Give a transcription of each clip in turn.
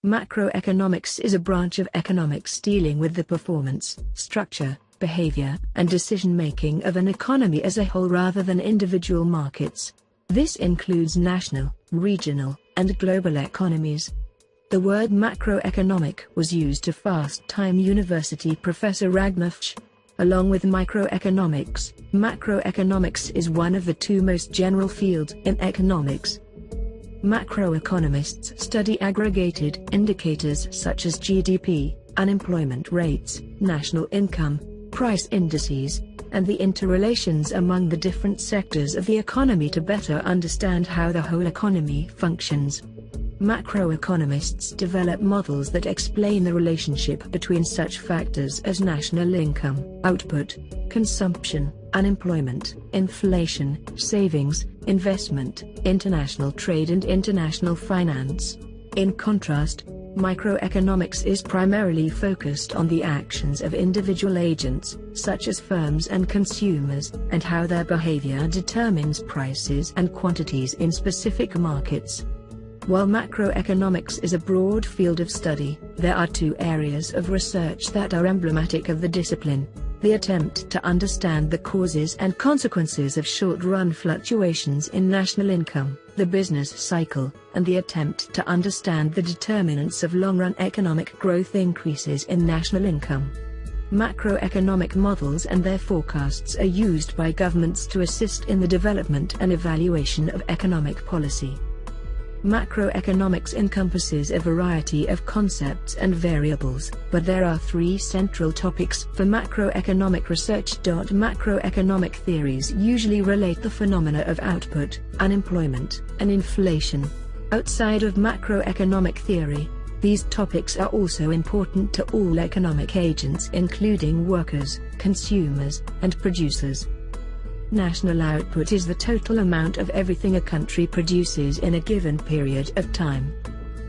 Macroeconomics is a branch of economics dealing with the performance, structure, behavior, and decision-making of an economy as a whole rather than individual markets. This includes national, regional, and global economies. The word macroeconomic was used to first-time university professor Ragnarch. Along with microeconomics, macroeconomics is one of the two most general fields in economics. Macroeconomists study aggregated indicators such as GDP, unemployment rates, national income, price indices, and the interrelations among the different sectors of the economy to better understand how the whole economy functions. Macroeconomists develop models that explain the relationship between such factors as national income, output, consumption, unemployment, inflation, savings, investment, international trade and international finance. In contrast, microeconomics is primarily focused on the actions of individual agents, such as firms and consumers, and how their behavior determines prices and quantities in specific markets. While macroeconomics is a broad field of study, there are two areas of research that are emblematic of the discipline: the attempt to understand the causes and consequences of short-run fluctuations in national income, the business cycle, and the attempt to understand the determinants of long-run economic growth increases in national income. Macroeconomic models and their forecasts are used by governments to assist in the development and evaluation of economic policy. Macroeconomics encompasses a variety of concepts and variables, but there are three central topics for macroeconomic research. Macroeconomic theories usually relate the phenomena of output, unemployment, and inflation. Outside of macroeconomic theory, these topics are also important to all economic agents including workers, consumers, and producers. National output is the total amount of everything a country produces in a given period of time.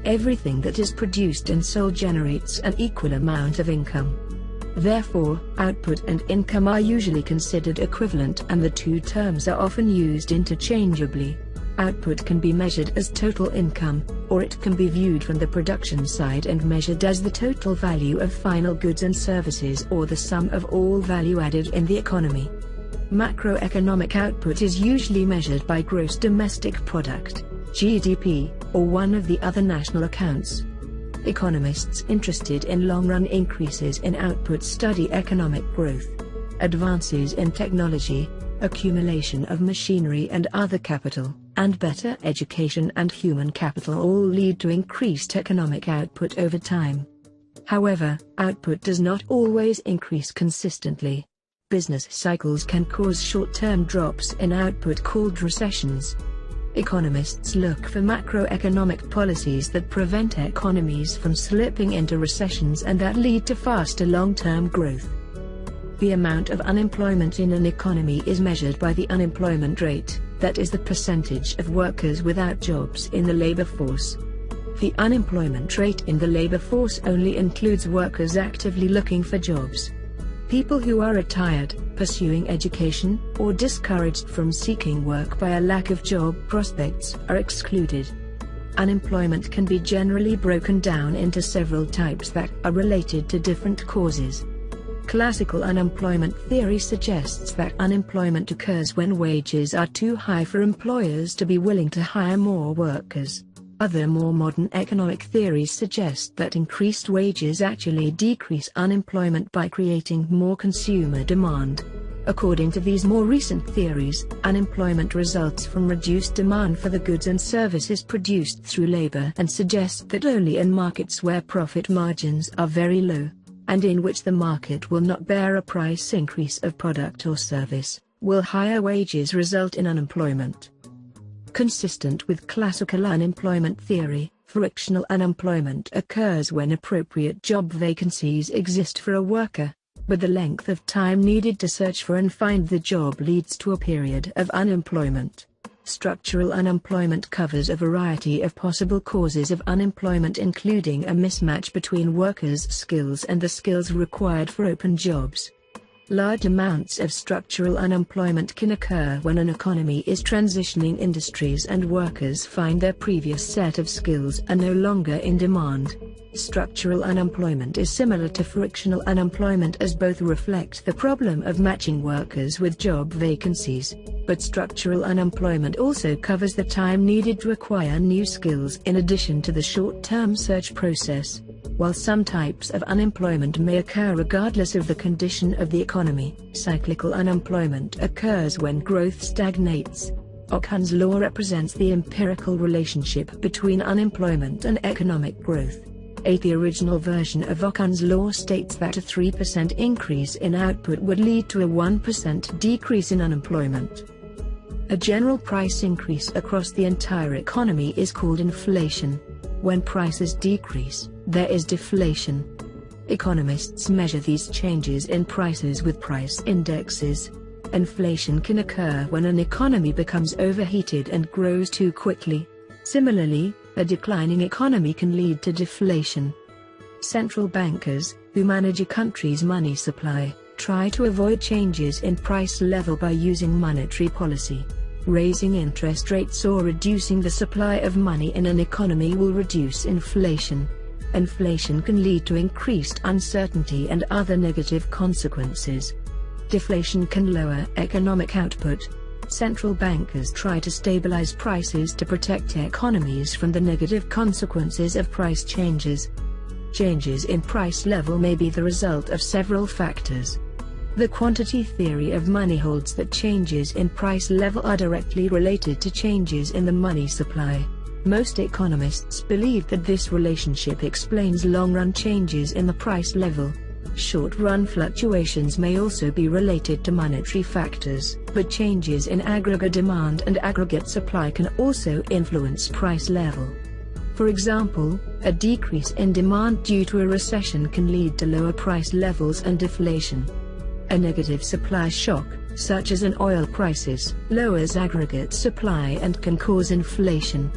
Everything that is produced and sold generates an equal amount of income. Therefore, output and income are usually considered equivalent and the two terms are often used interchangeably. Output can be measured as total income, or it can be viewed from the production side and measured as the total value of final goods and services or the sum of all value added in the economy. Macroeconomic output is usually measured by gross domestic product, GDP, or one of the other national accounts. Economists interested in long-run increases in output study economic growth, advances in technology, accumulation of machinery and other capital, and better education and human capital all lead to increased economic output over time. However, output does not always increase consistently. Business cycles can cause short-term drops in output called recessions. Economists look for macroeconomic policies that prevent economies from slipping into recessions and that lead to faster long-term growth. The amount of unemployment in an economy is measured by the unemployment rate, that is the percentage of workers without jobs in the labor force. The unemployment rate in the labor force only includes workers actively looking for jobs. People who are retired, pursuing education, or discouraged from seeking work by a lack of job prospects are excluded. Unemployment can be generally broken down into several types that are related to different causes. Classical unemployment theory suggests that unemployment occurs when wages are too high for employers to be willing to hire more workers. Other more modern economic theories suggest that increased wages actually decrease unemployment by creating more consumer demand. According to these more recent theories, unemployment results from reduced demand for the goods and services produced through labor and suggest that only in markets where profit margins are very low, and in which the market will not bear a price increase of product or service, will higher wages result in unemployment. Consistent with classical unemployment theory, frictional unemployment occurs when appropriate job vacancies exist for a worker, but the length of time needed to search for and find the job leads to a period of unemployment. Structural unemployment covers a variety of possible causes of unemployment including a mismatch between workers' skills and the skills required for open jobs. Large amounts of structural unemployment can occur when an economy is transitioning. Industries and workers find their previous set of skills are no longer in demand. Structural unemployment is similar to frictional unemployment, as both reflect the problem of matching workers with job vacancies. But structural unemployment also covers the time needed to acquire new skills in addition to the short-term search process. While some types of unemployment may occur regardless of the condition of the economy, cyclical unemployment occurs when growth stagnates. Okun's law represents the empirical relationship between unemployment and economic growth. The original version of Okun's law states that a 3% increase in output would lead to a 1% decrease in unemployment. A general price increase across the entire economy is called inflation. When prices decrease, there is deflation. Economists measure these changes in prices with price indexes. Inflation can occur when an economy becomes overheated and grows too quickly. Similarly, a declining economy can lead to deflation. Central bankers, who manage a country's money supply, try to avoid changes in price level by using monetary policy. Raising interest rates or reducing the supply of money in an economy will reduce inflation. Inflation can lead to increased uncertainty and other negative consequences. Deflation can lower economic output. Central bankers try to stabilize prices to protect economies from the negative consequences of price changes. Changes in price level may be the result of several factors. The quantity theory of money holds that changes in price level are directly related to changes in the money supply. Most economists believe that this relationship explains long-run changes in the price level. Short-run fluctuations may also be related to monetary factors, but changes in aggregate demand and aggregate supply can also influence price level. For example, a decrease in demand due to a recession can lead to lower price levels and deflation. A negative supply shock, such as an oil crisis, lowers aggregate supply and can cause inflation.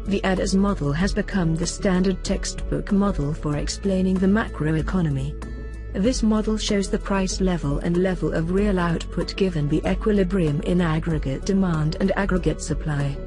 The ADAS model has become the standard textbook model for explaining the macroeconomy. This model shows the price level and level of real output given the equilibrium in aggregate demand and aggregate supply.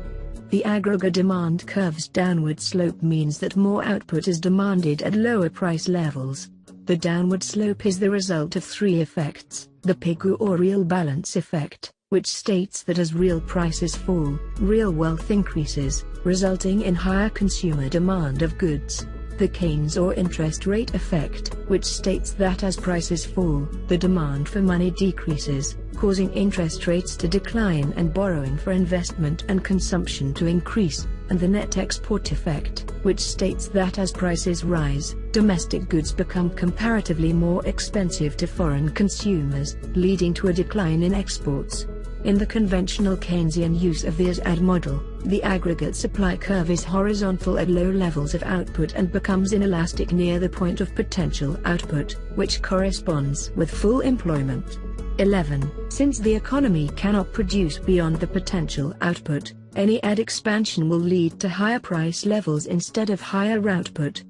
The aggregate demand curve's downward slope means that more output is demanded at lower price levels. The downward slope is the result of three effects: the PIGU or real balance effect, which states that as real prices fall, real wealth increases, resulting in higher consumer demand of goods; the Keynes or interest rate effect, which states that as prices fall, the demand for money decreases, causing interest rates to decline and borrowing for investment and consumption to increase; and the net export effect, which states that as prices rise, domestic goods become comparatively more expensive to foreign consumers, leading to a decline in exports. In the conventional Keynesian use of the AS-AD model, the aggregate supply curve is horizontal at low levels of output and becomes inelastic near the point of potential output, which corresponds with full employment. 11. Since the economy cannot produce beyond the potential output, any AD expansion will lead to higher price levels instead of higher output.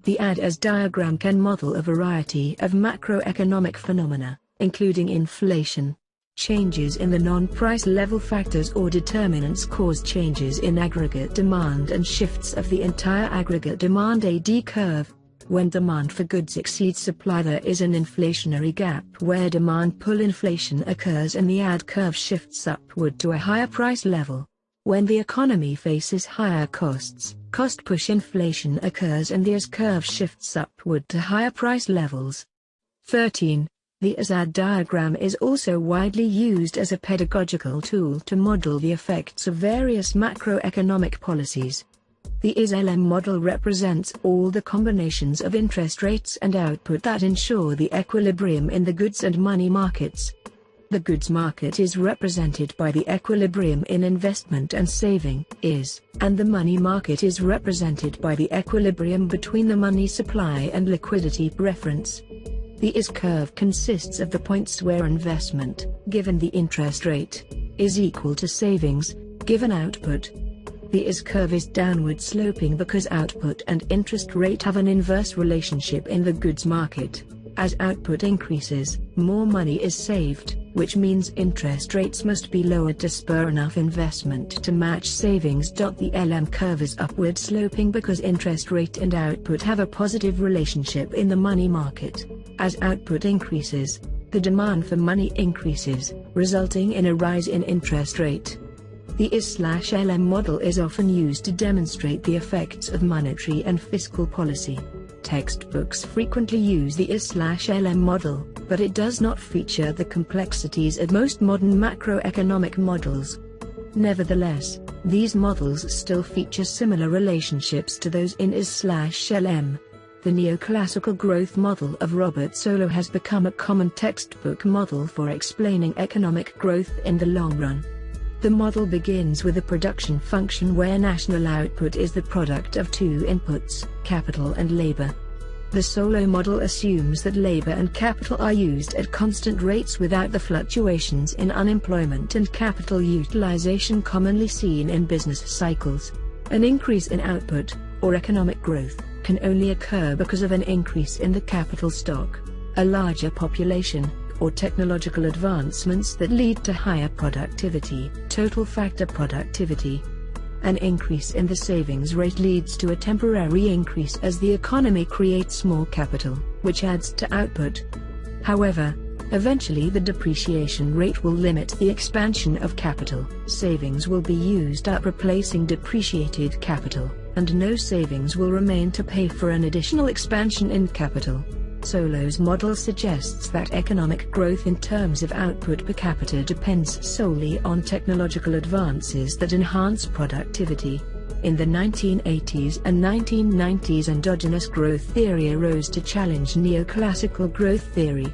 The AD-AS diagram can model a variety of macroeconomic phenomena, including inflation. Changes in the non-price level factors or determinants cause changes in aggregate demand and shifts of the entire aggregate demand AD curve. When demand for goods exceeds supply, there is an inflationary gap where demand pull inflation occurs and the AD curve shifts upward to a higher price level. When the economy faces higher costs, cost push inflation occurs and the AS curve shifts upward to higher price levels. 13. The AS-AD diagram is also widely used as a pedagogical tool to model the effects of various macroeconomic policies. The AS-LM model represents all the combinations of interest rates and output that ensure the equilibrium in the goods and money markets. The goods market is represented by the equilibrium in investment and saving, IS, and the money market is represented by the equilibrium between the money supply and liquidity preference. The IS curve consists of the points where investment, given the interest rate, is equal to savings, given output. The IS curve is downward sloping because output and interest rate have an inverse relationship in the goods market. As output increases, more money is saved, which means interest rates must be lowered to spur enough investment to match savings. The LM curve is upward sloping because interest rate and output have a positive relationship in the money market. As output increases, the demand for money increases, resulting in a rise in interest rate. The IS/LM model is often used to demonstrate the effects of monetary and fiscal policy. Textbooks frequently use the IS/LM model, but it does not feature the complexities of most modern macroeconomic models. Nevertheless, these models still feature similar relationships to those in IS/LM. The neoclassical growth model of Robert Solow has become a common textbook model for explaining economic growth in the long run. The model begins with a production function where national output is the product of two inputs, capital and labor. The Solow model assumes that labor and capital are used at constant rates without the fluctuations in unemployment and capital utilization commonly seen in business cycles. An increase in output, or economic growth, can only occur because of an increase in the capital stock, a larger population, or technological advancements that lead to higher productivity, total factor productivity. An increase in the savings rate leads to a temporary increase as the economy creates more capital, which adds to output. However, eventually the depreciation rate will limit the expansion of capital, savings will be used up replacing depreciated capital, and no savings will remain to pay for an additional expansion in capital. Solow's model suggests that economic growth in terms of output per capita depends solely on technological advances that enhance productivity. In the 1980s and 1990s, endogenous growth theory arose to challenge neoclassical growth theory.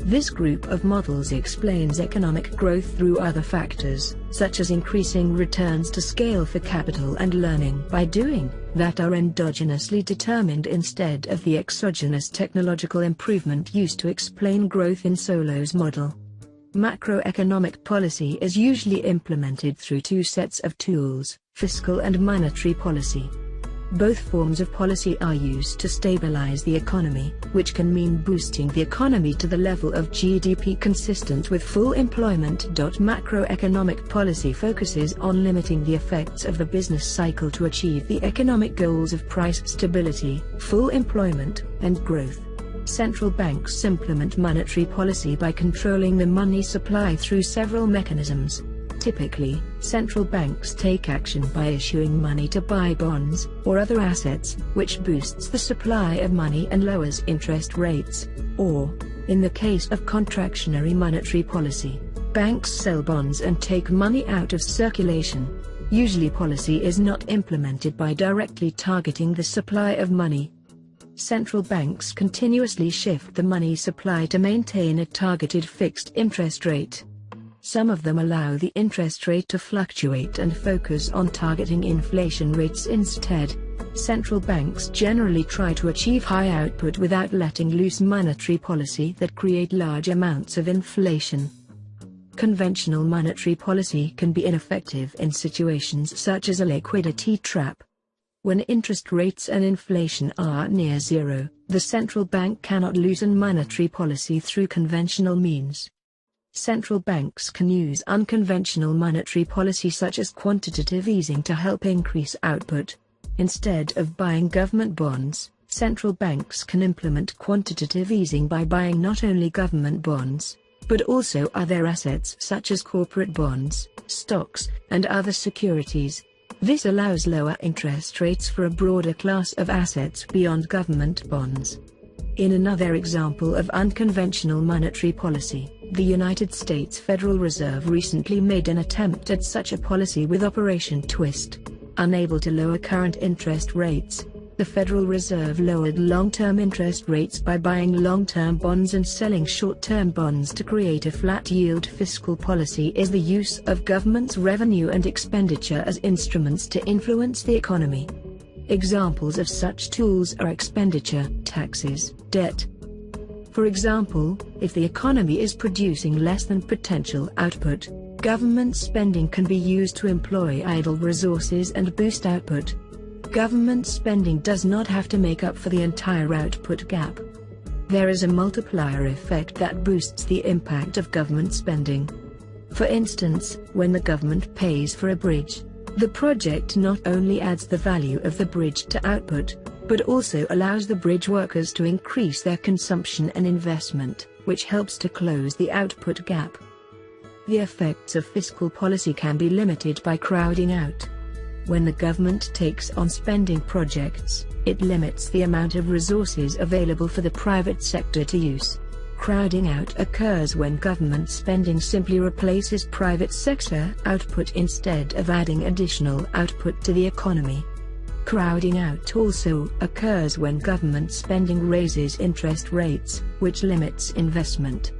This group of models explains economic growth through other factors, such as increasing returns to scale for capital and learning by doing, that are endogenously determined instead of the exogenous technological improvement used to explain growth in Solow's model. Macroeconomic policy is usually implemented through two sets of tools, fiscal and monetary policy. Both forms of policy are used to stabilize the economy, which can mean boosting the economy to the level of GDP consistent with full employment. Macroeconomic policy focuses on limiting the effects of the business cycle to achieve the economic goals of price stability, full employment, and growth. Central banks implement monetary policy by controlling the money supply through several mechanisms. Typically, central banks take action by issuing money to buy bonds or other assets, which boosts the supply of money and lowers interest rates. Or, in the case of contractionary monetary policy, banks sell bonds and take money out of circulation. Usually policy is not implemented by directly targeting the supply of money. Central banks continuously shift the money supply to maintain a targeted fixed interest rate. Some of them allow the interest rate to fluctuate and focus on targeting inflation rates instead. Central banks generally try to achieve high output without letting loose monetary policy that create large amounts of inflation. Conventional monetary policy can be ineffective in situations such as a liquidity trap. When interest rates and inflation are near zero, the central bank cannot loosen monetary policy through conventional means. Central banks can use unconventional monetary policy such as quantitative easing to help increase output. Instead of buying government bonds, central banks can implement quantitative easing by buying not only government bonds, but also other assets such as corporate bonds, stocks, and other securities. This allows lower interest rates for a broader class of assets beyond government bonds. In another example of unconventional monetary policy, the United States Federal Reserve recently made an attempt at such a policy with Operation Twist. Unable to lower current interest rates, the Federal Reserve lowered long-term interest rates by buying long-term bonds and selling short-term bonds to create a flat-yield. Fiscal policy is the use of government's revenue and expenditure as instruments to influence the economy. Examples of such tools are expenditure, taxes, debt. For example, if the economy is producing less than potential output, government spending can be used to employ idle resources and boost output. Government spending does not have to make up for the entire output gap. There is a multiplier effect that boosts the impact of government spending. For instance, when the government pays for a bridge, the project not only adds the value of the bridge to output, but also allows the bridge workers to increase their consumption and investment, which helps to close the output gap. The effects of fiscal policy can be limited by crowding out. When the government takes on spending projects, it limits the amount of resources available for the private sector to use. Crowding out occurs when government spending simply replaces private sector output instead of adding additional output to the economy. Crowding out also occurs when government spending raises interest rates, which limits investment.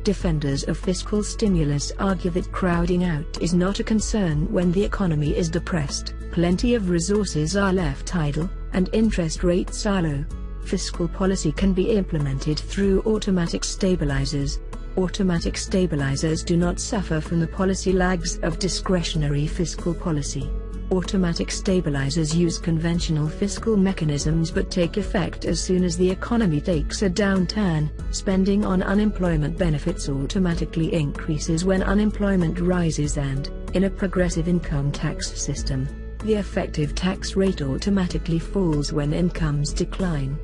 Defenders of fiscal stimulus argue that crowding out is not a concern when the economy is depressed, plenty of resources are left idle, and interest rates are low. Fiscal policy can be implemented through automatic stabilizers. Automatic stabilizers do not suffer from the policy lags of discretionary fiscal policy. Automatic stabilizers use conventional fiscal mechanisms but take effect as soon as the economy takes a downturn. Spending on unemployment benefits automatically increases when unemployment rises, and, in a progressive income tax system, the effective tax rate automatically falls when incomes decline.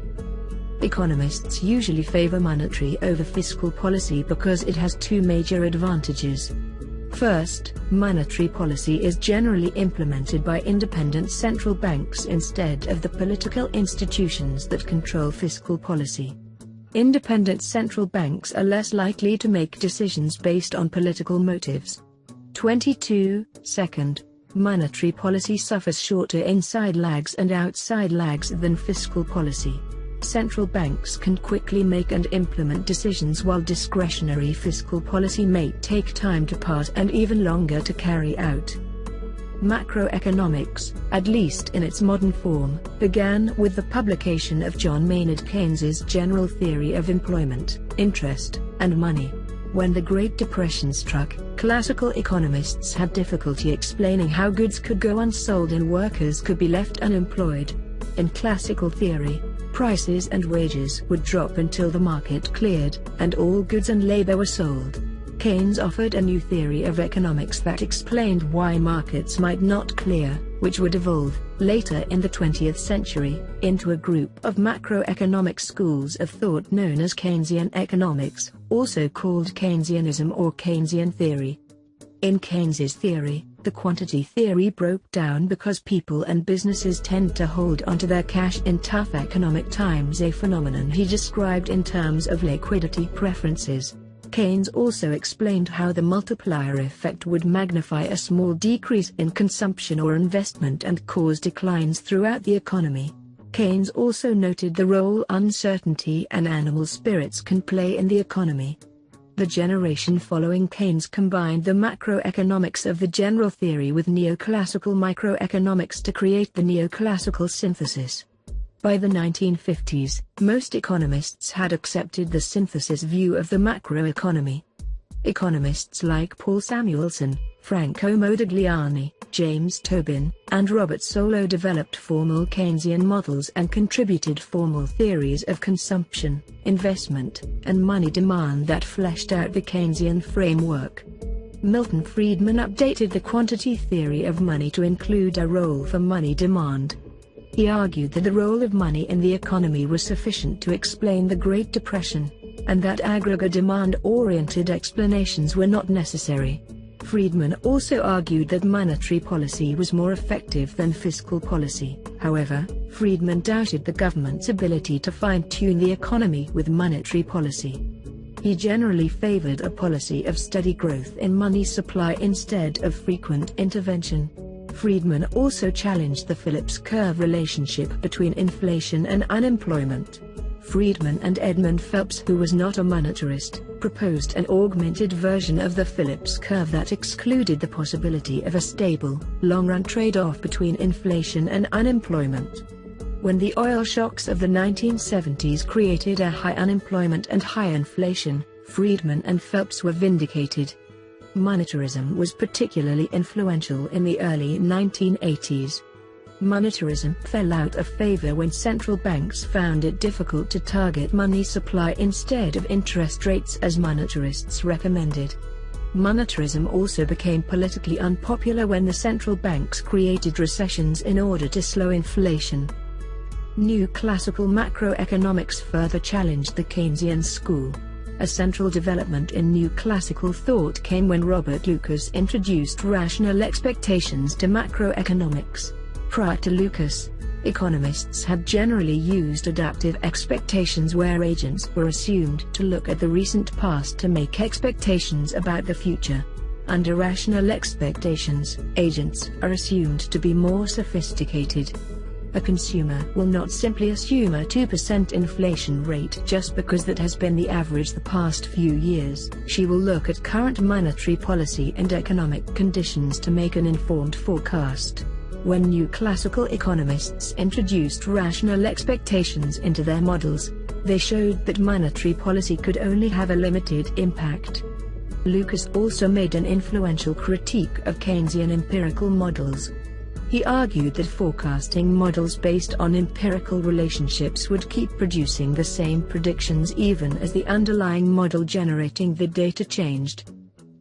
Economists usually favor monetary over fiscal policy because it has two major advantages. First, monetary policy is generally implemented by independent central banks instead of the political institutions that control fiscal policy. Independent central banks are less likely to make decisions based on political motives. 22. Second, monetary policy suffers shorter inside lags and outside lags than fiscal policy. Central banks can quickly make and implement decisions while discretionary fiscal policy may take time to pass and even longer to carry out. Macroeconomics, at least in its modern form, began with the publication of John Maynard Keynes's general theory of employment, interest, and money. When the Great Depression struck, classical economists had difficulty explaining how goods could go unsold and workers could be left unemployed. In classical theory, prices and wages would drop until the market cleared, and all goods and labor were sold. Keynes offered a new theory of economics that explained why markets might not clear, which would evolve, later in the 20th century, into a group of macroeconomic schools of thought known as Keynesian economics, also called Keynesianism or Keynesian theory. In Keynes's theory, the quantity theory broke down because people and businesses tend to hold onto their cash in tough economic times, a phenomenon he described in terms of liquidity preferences. Keynes also explained how the multiplier effect would magnify a small decrease in consumption or investment and cause declines throughout the economy. Keynes also noted the role uncertainty and animal spirits can play in the economy. The generation following Keynes combined the macroeconomics of the general theory with neoclassical microeconomics to create the neoclassical synthesis. By the 1950s, most economists had accepted the synthesis view of the macroeconomy. Economists like Paul Samuelson, Franco Modigliani, James Tobin, and Robert Solow developed formal Keynesian models and contributed formal theories of consumption, investment, and money demand that fleshed out the Keynesian framework. Milton Friedman updated the quantity theory of money to include a role for money demand. He argued that the role of money in the economy was sufficient to explain the Great Depression, and that aggregate demand-oriented explanations were not necessary. Friedman also argued that monetary policy was more effective than fiscal policy. However, Friedman doubted the government's ability to fine-tune the economy with monetary policy. He generally favored a policy of steady growth in money supply instead of frequent intervention. Friedman also challenged the Phillips curve relationship between inflation and unemployment. Friedman and Edmund Phelps, who was not a monetarist, proposed an augmented version of the Phillips curve that excluded the possibility of a stable, long-run trade-off between inflation and unemployment. When the oil shocks of the 1970s created a high unemployment and high inflation, Friedman and Phelps were vindicated. Monetarism was particularly influential in the early 1980s. Monetarism fell out of favor when central banks found it difficult to target money supply instead of interest rates as monetarists recommended. Monetarism also became politically unpopular when the central banks created recessions in order to slow inflation. New classical macroeconomics further challenged the Keynesian school. A central development in new classical thought came when Robert Lucas introduced rational expectations to macroeconomics. Prior to Lucas, economists had generally used adaptive expectations where agents were assumed to look at the recent past to make expectations about the future. Under rational expectations, agents are assumed to be more sophisticated. A consumer will not simply assume a 2% inflation rate just because that has been the average the past few years. She will look at current monetary policy and economic conditions to make an informed forecast. When new classical economists introduced rational expectations into their models, they showed that monetary policy could only have a limited impact. Lucas also made an influential critique of Keynesian empirical models. He argued that forecasting models based on empirical relationships would keep producing the same predictions even as the underlying model generating the data changed.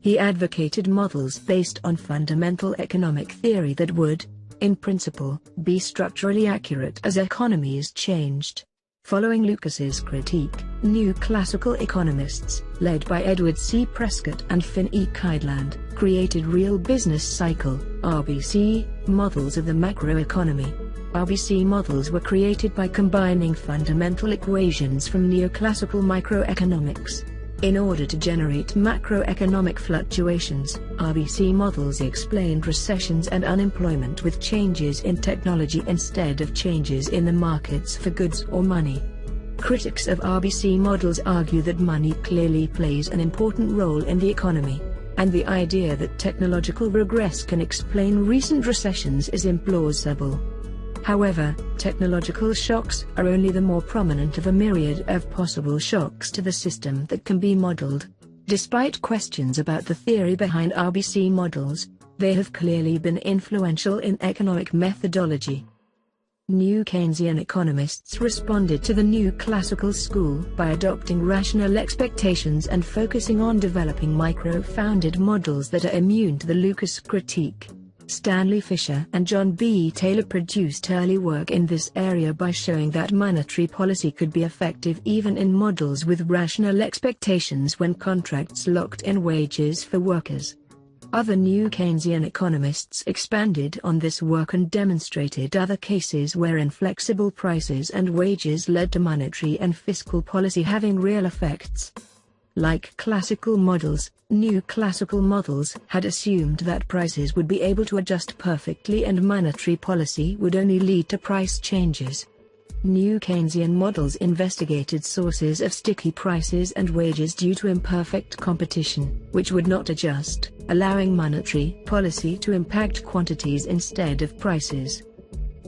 He advocated models based on fundamental economic theory that would, in principle, be structurally accurate as economies changed. Following Lucas's critique, new classical economists, led by Edward C. Prescott and Finn E. Kydland, created real business cycle (RBC) models of the macroeconomy. RBC models were created by combining fundamental equations from neoclassical microeconomics. In order to generate macroeconomic fluctuations, RBC models explained recessions and unemployment with changes in technology instead of changes in the markets for goods or money. Critics of RBC models argue that money clearly plays an important role in the economy, and the idea that technological regress can explain recent recessions is implausible. However, technological shocks are only the more prominent of a myriad of possible shocks to the system that can be modeled. Despite questions about the theory behind RBC models, they have clearly been influential in economic methodology. New Keynesian economists responded to the new classical school by adopting rational expectations and focusing on developing micro-founded models that are immune to the Lucas critique. Stanley Fischer and John B. Taylor produced early work in this area by showing that monetary policy could be effective even in models with rational expectations when contracts locked in wages for workers. Other new Keynesian economists expanded on this work and demonstrated other cases where inflexible prices and wages led to monetary and fiscal policy having real effects. Like classical models, new classical models had assumed that prices would be able to adjust perfectly and monetary policy would only lead to price changes. New Keynesian models investigated sources of sticky prices and wages due to imperfect competition, which would not adjust, allowing monetary policy to impact quantities instead of prices.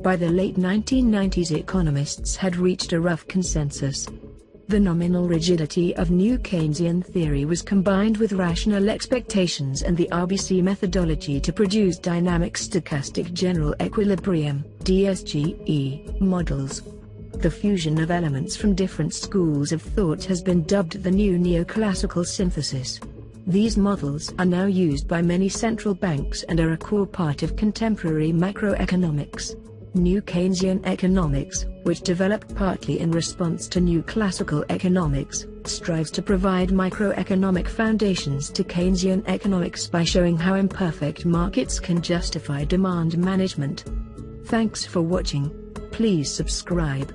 By the late 1990s, economists had reached a rough consensus. The nominal rigidity of new Keynesian theory was combined with rational expectations and the RBC methodology to produce dynamic stochastic general equilibrium (DSGE) models. The fusion of elements from different schools of thought has been dubbed the new neoclassical synthesis. These models are now used by many central banks and are a core part of contemporary macroeconomics. New Keynesian economics, which developed partly in response to new classical economics, strives to provide microeconomic foundations to Keynesian economics by showing how imperfect markets can justify demand management. Thanks for watching. Please subscribe.